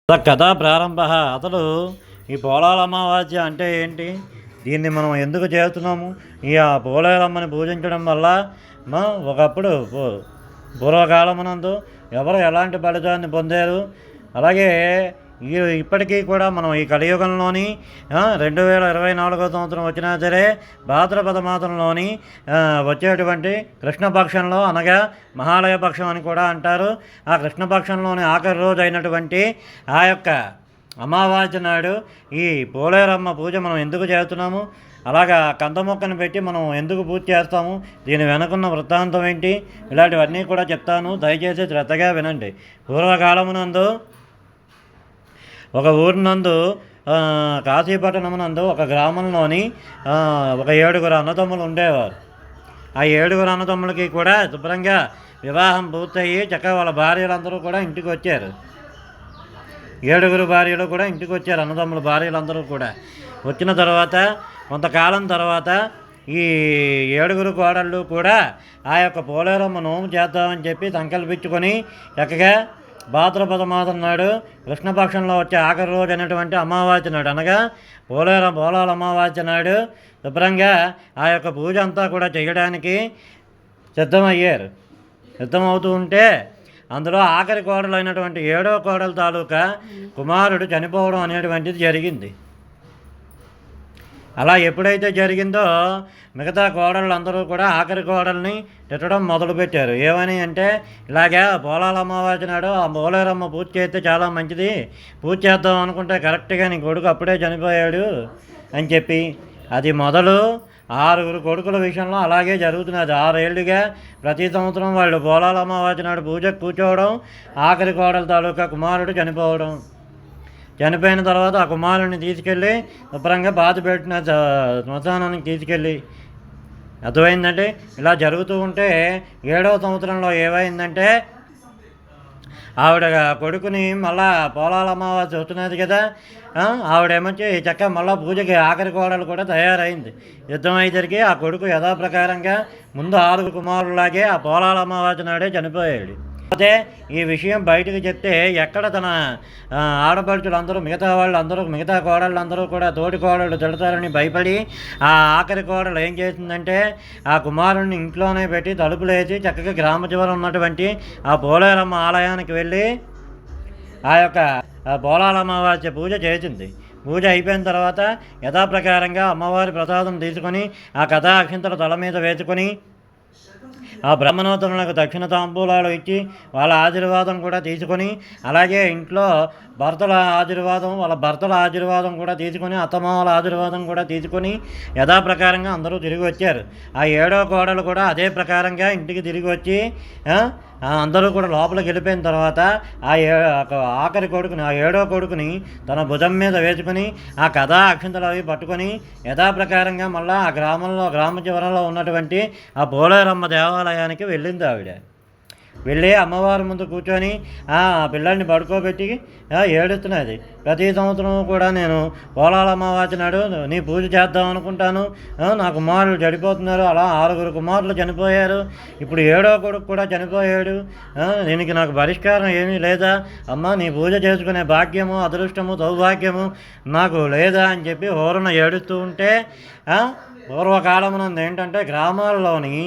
కథా ప్రారంభ. అసలు ఈ పోలాల అమావాస్య అంటే ఏంటి, దీన్ని మనం ఎందుకు చేస్తున్నాము, ఈ పోలేరమ్మని పూజించడం వల్ల ఒకప్పుడు పూర్వకాలమునందు ఎవరు ఎలాంటి ఫలితాన్ని పొందారు, అలాగే ఇప్పటికీ కూడా మనం ఈ కలియుగంలోని 2024 సంవత్సరం వచ్చినా సరే భాద్రపద మాసంలోని వచ్చేటువంటి కృష్ణపక్షంలో, అనగా మహాలయ పక్షం అని కూడా అంటారు, ఆ కృష్ణపక్షంలోని ఆఖరి రోజు అయినటువంటి ఆ యొక్క అమావాస్య నాడు ఈ పోలేరమ్మ పూజ మనం ఎందుకు చేస్తున్నాము, అలాగా కంద మొక్కను పెట్టి మనం ఎందుకు పూజ చేస్తాము, దీని వెనుకున్న వృత్తాంతం ఏంటి, ఇలాంటివన్నీ కూడా చెప్తాను, దయచేసి శ్రద్ధగా వినండి. పూర్వకాలమునందు ఒక ఊరినందు కాశీపట్టణమునందు ఒక గ్రామంలోని ఒక 7 అన్నదమ్ములు ఉండేవారు. ఆ 7 అన్నదమ్ములకి కూడా శుభ్రంగా వివాహం పూర్తయ్యి చక్కగా వాళ్ళ భార్యలందరూ కూడా ఇంటికి వచ్చారు. 7 భార్యలు కూడా ఇంటికి వచ్చారు, అన్నదమ్ముల భార్యలందరూ కూడా. వచ్చిన తర్వాత కొంతకాలం తర్వాత ఈ 7 కోడళ్ళు కూడా ఆ యొక్క పోలేరమ్మ నోము చేద్దామని చెప్పి సంకల్పించుకొని చక్కగా భాద్రపద మాసం నాడు కృష్ణపక్షంలో వచ్చే ఆఖరి రోజు అనేటువంటి అమావాస్య నాడు, అనగా పోలాల అమావాస్య నాడు శుభ్రంగా ఆ యొక్క పూజ అంతా కూడా చేయడానికి సిద్ధమయ్యారు. సిద్ధమవుతూ ఉంటే అందులో ఆఖరి కోడలు అయినటువంటి 7వ కోడల తాలూకా కుమారుడు చనిపోవడం అనేటువంటిది జరిగింది. అలా ఎప్పుడైతే జరిగిందో మిగతా కోడళ్ళందరూ కూడా ఆఖరి కోడల్ని తిట్టడం మొదలుపెట్టారు. ఏమని అంటే, ఇలాగే పోలాల అమావాస్య నాడు ఆ పోలేరమ్మ పూజ చేస్తే చాలా మంచిది, పూజ చేద్దాం అనుకుంటే కరెక్ట్గా నీ కొడుకు అప్పుడే చనిపోయాడు అని చెప్పి, అది మొదలు 6 కొడుకుల విషయంలో అలాగే జరుగుతున్నది. 6 ఏళ్ళుగా ప్రతి సంవత్సరం వాళ్ళు పోలాల అమావాస్య నాడు పూజకు కూర్చోవడం, ఆఖరి కోడల తాలూకా కుమారుడు చనిపోవడం. చనిపోయిన తర్వాత ఆ కుమారుడిని తీసుకెళ్ళి శుభ్రంగా పెట్టిన శ్మశానానికి తీసుకెళ్ళి, అర్థమైందంటే ఇలా జరుగుతూ ఉంటే 7వ సంవత్సరంలో ఏమైందంటే, ఆవిడ కొడుకుని మళ్ళా పోలాల అమావాస్య వస్తున్నది కదా, ఆవిడేమొచ్చి చక్కగా మళ్ళీ పూజకి ఆఖరి కోడలు కూడా తయారైంది. యుద్ధం అయ్యేసరికి ఆ కొడుకు యథాప్రకారంగా ముందు 6 కుమారులాగే ఆ పోలాల అమావాస్య నాడే చనిపోయాడు. అయితే ఈ విషయం బయటకు చెప్తే ఎక్కడ తన ఆడపడుచులందరూ, మిగతా కోడళ్ళందరూ కూడా తోటి కోడళ్ళు తిడతారని భయపడి ఆ ఆఖరి కోడలు ఏం చేసిందంటే, ఆ కుమారుడిని ఇంట్లోనే పెట్టి తలుపులేసి చక్కగా గ్రామ చివర ఉన్నటువంటి ఆ పోలేరమ్మ ఆలయానికి వెళ్ళి ఆ యొక్క పోలాల అమావాస్య పూజ చేసింది. పూజ అయిపోయిన తర్వాత యథాప్రకారంగా అమ్మవారి ప్రసాదం తీసుకొని ఆ కథా అక్షింతలు తల మీద వేసుకొని ఆ బ్రహ్మణోత్తములకు దక్షిణ తాంబూలాలు ఇచ్చి వాళ్ళ ఆశీర్వాదం కూడా తీసుకొని, అలాగే ఇంట్లో వాళ్ళ భర్తల ఆశీర్వాదం కూడా తీసుకొని, అత్తమామల ఆశీర్వాదం కూడా తీసుకొని యథాప్రకారంగా అందరూ తిరిగి వచ్చారు. ఆ 7వ కోడలు కూడా అదే ప్రకారంగా ఇంటికి తిరిగి వచ్చి అందరూ కూడా లోపలికి వెళ్ళిపోయిన తర్వాత ఆఖరి కొడుకుని, ఆ 7వ కొడుకుని తన భుజం మీద వేసుకుని ఆ కథా అక్షింతలు అవి పట్టుకొని యథాప్రకారంగా మళ్ళీ ఆ గ్రామ చివరలో ఉన్నటువంటి ఆ పోలేరమ్మ దేవాలయానికి వెళ్ళింది. ఆవిడ వెళ్ళి అమ్మవారి ముందు కూర్చొని ఆ పిల్లల్ని పడుకోబెట్టి ఏడుస్తున్నది. ప్రతి సంవత్సరం కూడా నేను పోలాల అమావాస్య నాడు నీ పూజ చేద్దాం అనుకుంటాను, నా కుమారులు చనిపోతున్నారు, అలా 6 కుమారులు చనిపోయారు, ఇప్పుడు 7వ కొడుకు కూడా చనిపోయాడు, దీనికి నాకు పరిష్కారం ఏమీ లేదా అమ్మ, నీ పూజ చేసుకునే భాగ్యము, అదృష్టము, సౌభాగ్యము నాకు లేదా అని చెప్పి హోరున ఏడుస్తూ ఉంటే, పూర్వకాలమునందు ఏంటంటే గ్రామాల్లోని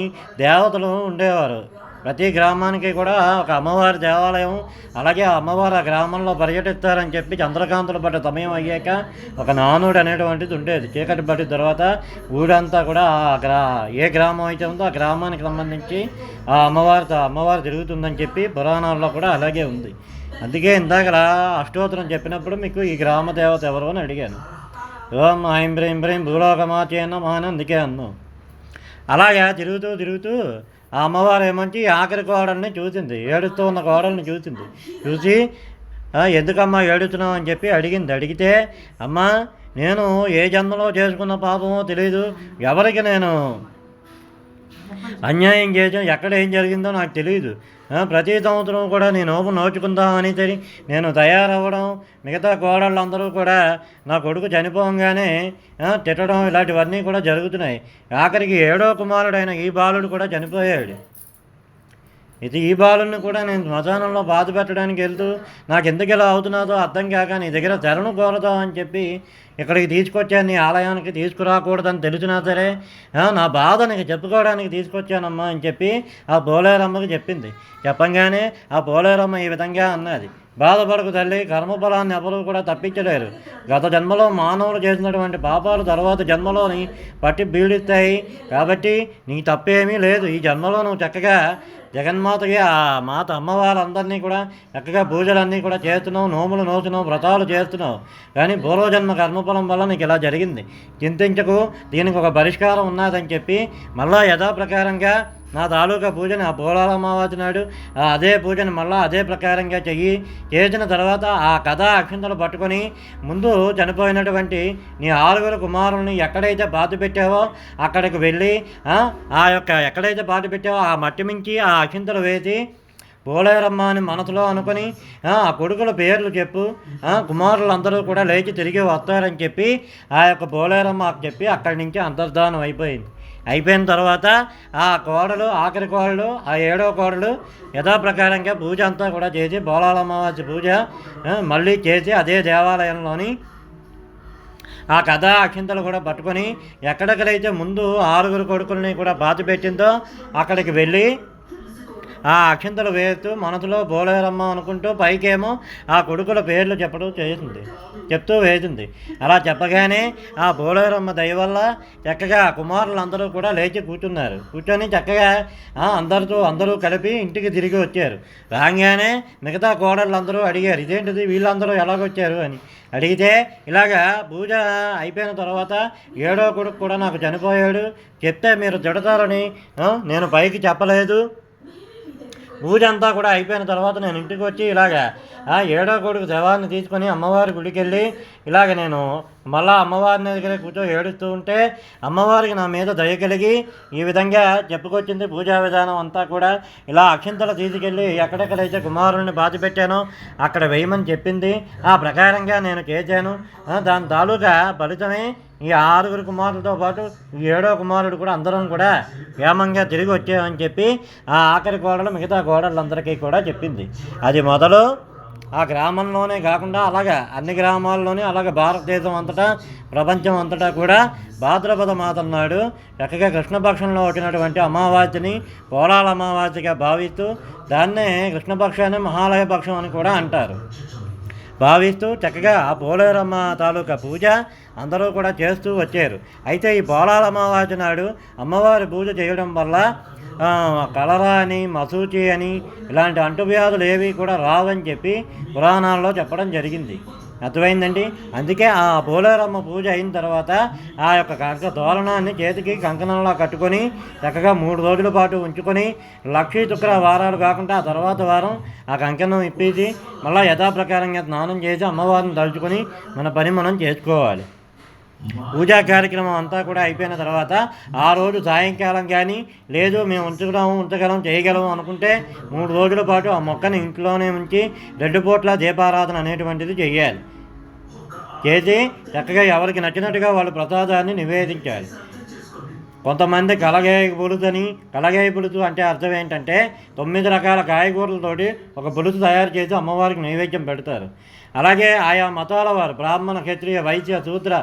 దేవతలు ఉండేవారు. ప్రతి గ్రామానికి కూడా ఒక అమ్మవారి దేవాలయం, అలాగే ఆ అమ్మవారు ఆ గ్రామంలో పర్యటిస్తారని చెప్పి చంద్రకాంతులు పడ్డ సమయం అయ్యాక ఒక నానుడు అనేటువంటిది ఉండేది. చీకటి పట్టిన తర్వాత ఊరంతా కూడా ఏ గ్రామం అయితే ఉందో ఆ గ్రామానికి సంబంధించి ఆ అమ్మవారు తిరుగుతుందని చెప్పి పురాణాల్లో కూడా అలాగే ఉంది. అందుకే ఇందాక అష్టోత్తరం చెప్పినప్పుడు మీకు ఈ గ్రామ దేవత ఎవరు అని అడిగాను. ఓం ఐం బ్రీం బ్రీం భూలోకమాచేన మాన, అందుకే అన్నాం. అలాగా తిరుగుతూ ఆ అమ్మవారు ఏమంచి ఆఖరి కోడల్ని చూసింది, ఏడుస్తూ ఉన్న కోడల్ని చూసి ఎందుకమ్మా ఏడుతున్నావు అని చెప్పి అడిగితే, అమ్మా నేను ఏ జన్మలో చేసుకున్న పాపమో తెలియదు, ఎవరికి నేను అన్యాయం చేసాం, ఎక్కడ ఏం జరిగిందో నాకు తెలియదు, ప్రతి సంవత్సరం కూడా నేను నోచుకుందామని నేను తయారవ్వడం, మిగతా కోడళ్ళందరూ కూడా నా కొడుకు చనిపోగానే తిట్టడం, ఇలాంటివన్నీ కూడా జరుగుతున్నాయి. ఆఖరికి 7వ కుమారుడైన ఈ బాలుడు కూడా చనిపోయాడు. ఈ బాలుని కూడా నేను శ్మశానంలో బాధ పెట్టడానికి వెళ్తూ నాకు ఎందుకు ఇలా అవుతున్నదో అర్థం కాక నీ దగ్గర శరణు కోరదాం అని చెప్పి ఇక్కడికి తీసుకొచ్చాను, నీ ఆలయానికి తీసుకురాకూడదని తెలిసినా సరే నా బాధ నీకు చెప్పుకోవడానికి తీసుకొచ్చానమ్మా అని చెప్పి ఆ పోలేరమ్మకి చెప్పింది. చెప్పంగానే ఆ పోలేరమ్మ ఈ విధంగా అన్నది, బాధపడకు తల్లి, కర్మఫలాన్ని ఎవరు కూడా తప్పించలేరు. గత జన్మలో మానవులు చేసినటువంటి పాపాలు తర్వాత జన్మలోని పట్టి పీడిస్తాయి. కాబట్టి నీకు తప్పేమీ లేదు. ఈ జన్మలో నువ్వు చక్కగా జగన్మాతకి ఆ మాత అమ్మవారందరినీ కూడా చక్కగా పూజలన్నీ కూడా చేస్తున్నావు, నోములు నోచున్నావు, వ్రతాలు చేస్తున్నావు. కానీ పూర్వజన్మ కర్మఫలం వల్ల నీకు ఇలా జరిగింది. చింతించకు, దీనికి ఒక పరిష్కారం ఉన్నదని చెప్పి మళ్ళా యథాప్రకారంగా నా తాలూకా పూజని ఆ పోలాల అమావాస్య నాడు అదే పూజని మళ్ళీ అదే ప్రకారంగా చేసిన తర్వాత ఆ కథ అక్షింతలు పట్టుకొని ముందు చనిపోయినటువంటి నీ 6 కుమారుల్ని ఎక్కడైతే బాధ పెట్టావో అక్కడికి వెళ్ళి ఆ యొక్క ఎక్కడైతే బాధ పెట్టావో ఆ మట్టి మించి ఆ అక్షింతలు వేసి పోలేరమ్మ అని మనసులో అనుకుని ఆ కొడుకుల పేర్లు చెప్పు, కుమారులందరూ కూడా లేచి తిరిగి వస్తారని చెప్పి ఆ యొక్క పోలేరమ్మ చెప్పి అక్కడి నుంచి అంతర్ధానం అయిపోయిన తర్వాత ఆ కోడలు ఆఖరి కోడలు ఆ 7వ కోడలు యథాప్రకారంగా పూజ అంతా కూడా చేసి పోలాల అమావాస్య పూజ మళ్ళీ చేసి అదే దేవాలయంలోని ఆ కథా అక్షింతలు కూడా పట్టుకొని ఎక్కడెక్కడైతే ముందు 6 కొడుకుల్ని కూడా బాధ పెట్టిందో అక్కడికి వెళ్ళి ఆ అక్షింతలు వేస్తూ మనసులో పోలేరమ్మ అనుకుంటూ పైకేమో ఆ కొడుకుల పేర్లు చెప్తూ వేసింది. అలా చెప్పగానే ఆ పోలేరమ్మ దయ వల్ల చక్కగా కుమారులందరూ కూడా లేచి కూర్చొని చక్కగా అందరూ కలిపి ఇంటికి తిరిగి వచ్చారు. రాగానే మిగతా కోడళ్ళందరూ అడిగారు, ఇదేంటిది వీళ్ళందరూ ఎలాగొచ్చారు అని అడిగితే ఇలాగా పూజ అయిపోయిన తర్వాత 7వ కొడుకు కూడా నాకు చనిపోయాడు, చెప్తే మీరు తిడతారని నేను పైకి చెప్పలేదు. పూజ అంతా కూడా అయిపోయిన తర్వాత నేను ఇంటికి వచ్చి ఇలాగా 7వ కొడుకు శవాన్ని తీసుకొని అమ్మవారి గుడికి వెళ్ళి ఇలాగ నేను మళ్ళా అమ్మవారిని దగ్గర ఏడుస్తూ ఉంటే అమ్మవారికి నా మీద దయ కలిగి ఈ విధంగా చెప్పుకొచ్చింది. పూజా విధానం అంతా కూడా ఇలా అక్షింతలు తీసుకెళ్ళి ఎక్కడెక్కడైతే కుమారుల్ని బాధ పెట్టానో అక్కడ వేయమని చెప్పింది. ఆ ప్రకారంగా నేను చేశాను. దాని తాలూకా ఫలితమే ఈ 6 కుమారులతో పాటు ఈ 7వ కుమారుడు కూడా అందరం కూడా క్షేమంగా తిరిగి వచ్చామని చెప్పి ఆ ఆఖరి కోడలు మిగతా కోడళ్ళందరికీ కూడా చెప్పింది. అది మొదలు ఆ గ్రామంలోనే కాకుండా అలాగా అన్ని గ్రామాల్లోనే అలాగే భారతదేశం అంతటా ప్రపంచం అంతటా కూడా భాద్రపద మాసం నాడు చక్కగా కృష్ణపక్షంలో వచ్చినటువంటి అమావాస్యని పోలాల అమావాస్యగా భావిస్తూ దాన్నే కృష్ణపక్షాన్ని మహాలయ పక్షం అని కూడా అంటారు. భావిస్తూ చక్కగా ఆ పోలేరమ్మ తాలూకా పూజ అందరూ కూడా చేస్తూ వచ్చారు. అయితే ఈ పోలాల అమావాస్య నాడు అమ్మవారి పూజ చేయడం వల్ల కలరా అని మసూచి అని ఇలాంటి అంటువ్యాధులు ఏవి కూడా రావని చెప్పి పురాణాల్లో చెప్పడం జరిగింది. అర్థమైందండి. అందుకే ఆ పోలేరమ్మ పూజ అయిన తర్వాత ఆ యొక్క కంక తోరణాన్ని చేతికి కంకణంలో కట్టుకొని చక్కగా 3 రోజుల పాటు ఉంచుకొని లక్షీ శుక్ర వారాలు కాకుండా ఆ తర్వాత వారం ఆ కంకణం ఇప్పేసి మళ్ళీ యథాప్రకారంగా స్నానం చేసి అమ్మవారిని తలుచుకొని మన పని మనం చేసుకోవాలి. పూజా కార్యక్రమం అంతా కూడా అయిపోయిన తర్వాత ఆ రోజు సాయంకాలం కానీ లేదు మేము ఉంచగలం చేయగలము అనుకుంటే 3 రోజుల పాటు ఆ మొక్కని ఇంట్లోనే ఉంచి 2 పూట్ల దీపారాధన అనేటువంటిది చేయాలి. చేసి చక్కగా ఎవరికి నచ్చినట్టుగా వాళ్ళు ప్రసాదాన్ని నివేదించాలి. కొంతమంది కలగాయ పులుసు అంటే అర్థం ఏంటంటే 9 రకాల కాయగూరలతోటి ఒక పులుసు తయారు చేసి అమ్మవారికి నైవేద్యం పెడతారు. అలాగే ఆయా మతాల వారు బ్రాహ్మణ, క్షత్రియ, వైశ్య, శూద్ర,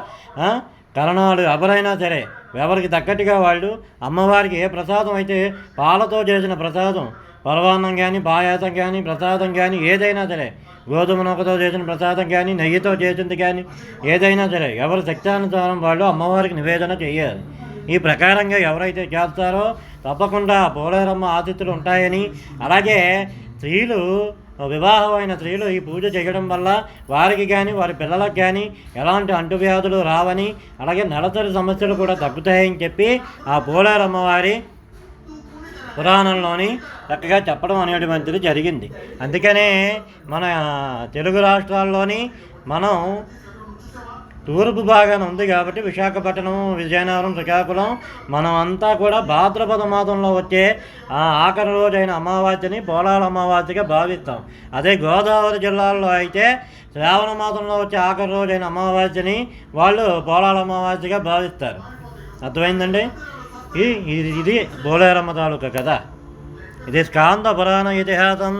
కరణాలు ఎవరైనా సరే ఎవరికి తగ్గట్టుగా వాళ్ళు అమ్మవారికి ఏ ప్రసాదం అయితే పాలతో చేసిన ప్రసాదం, పరవాన్నం కానీ పాయాసం కానీ ప్రసాదం కానీ ఏదైనా సరే, గోధుమ నూకతో చేసిన ప్రసాదం కానీ నెయ్యితో చేసింది కానీ ఏదైనా సరే ఎవరి శక్తానుసారం వాళ్ళు అమ్మవారికి నివేదన చేయాలి. ఈ ప్రకారంగా ఎవరైతే చేస్తారో తప్పకుండా పోలేరమ్మ ఆతిథ్యులు ఉంటాయని, అలాగే స్త్రీలు వివాహమైన స్త్రీలు ఈ పూజ చేయడం వల్ల వారికి కానీ వారి పిల్లలకు కానీ ఎలాంటి అంటువ్యాధులు రావని, అలాగే నెలసరి సమస్యలు కూడా తగ్గుతాయని చెప్పి ఆ పోలేరమ్మవారి పురాణంలోని చక్కగా చెప్పడం అనేటువంటిది జరిగింది. అందుకనే మన తెలుగు రాష్ట్రాల్లోని మనం తూర్పు భాగాన ఉంది కాబట్టి విశాఖపట్నం, విజయనగరం, శ్రీకాకుళం మనం అంతా కూడా భాద్రపద మాసంలో వచ్చే ఆ ఆఖరి రోజైన అమావాస్యని పోలాల అమావాస్యగా భావిస్తాం. అదే గోదావరి జిల్లాల్లో అయితే శ్రావణ మాసంలో వచ్చే ఆఖరి రోజైన అమావాస్యని వాళ్ళు పోలాల అమావాస్యగా భావిస్తారు. అర్థమైందండి. ఇది పోలేరమ్మ తాలూకా కదా. ఇది స్కాంద పురాణ ఇతిహాసం